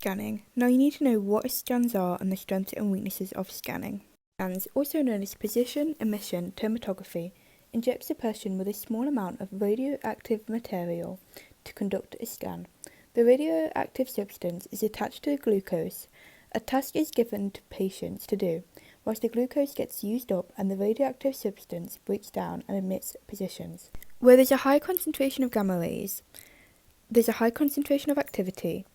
Scanning. Now you need to know what scans are and the strengths and weaknesses of scanning. Scans, also known as position emission tomography, injects a person with a small amount of radioactive material to conduct a scan. The radioactive substance is attached to the glucose. A task is given to patients to do, whilst the glucose gets used up and the radioactive substance breaks down and emits positions. Where there's a high concentration of gamma rays, there's a high concentration of activity.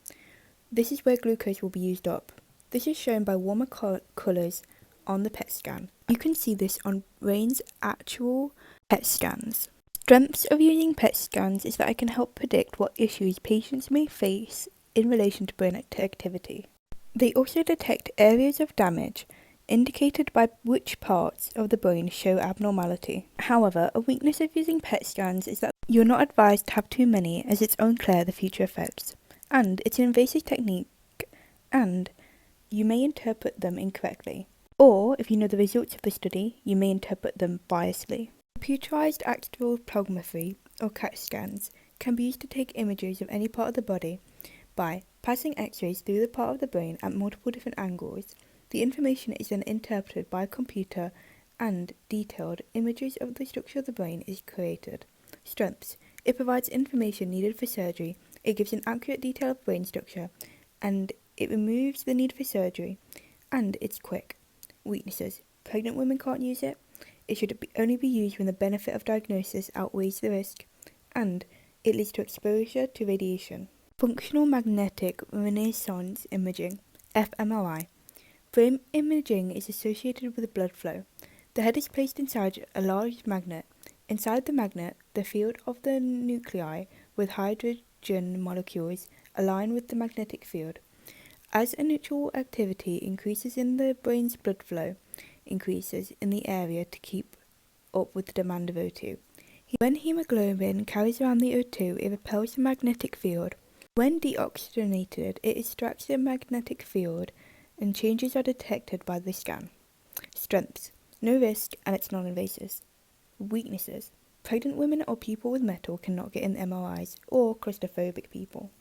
This is where glucose will be used up. This is shown by warmer colours on the PET scan. You can see this on brain's actual PET scans. Strengths of using PET scans is that I can help predict what issues patients may face in relation to brain activity. They also detect areas of damage indicated by which parts of the brain show abnormality. However, a weakness of using PET scans is that you're not advised to have too many, as it's unclear the future effects. And it's an invasive technique, and you may interpret them incorrectly. Or, if you know the results of the study, you may interpret them biasly. Computerized axial tomography, or CAT scans, can be used to take images of any part of the body by passing X-rays through the part of the brain at multiple different angles. The information is then interpreted by a computer and detailed images of the structure of the brain is created. Strengths. It provides information needed for surgery. It gives an accurate detail of brain structure, and it removes the need for surgery, and it's quick. Weaknesses. Pregnant women can't use it. It should only be used when the benefit of diagnosis outweighs the risk, and it leads to exposure to radiation. Functional magnetic resonance imaging, fMRI. Brain imaging is associated with blood flow. The head is placed inside a large magnet. Inside the magnet, the field of the nuclei with hydrogen molecules align with the magnetic field. As a neutral activity increases in the brain's blood flow, increases in the area to keep up with the demand of O2. When hemoglobin carries around the O2, it repels the magnetic field. When deoxygenated, it extracts the magnetic field, and changes are detected by the scan. Strengths. No risk, and it's non-invasive. Weaknesses. Pregnant women or people with metal cannot get in MRIs, or claustrophobic people.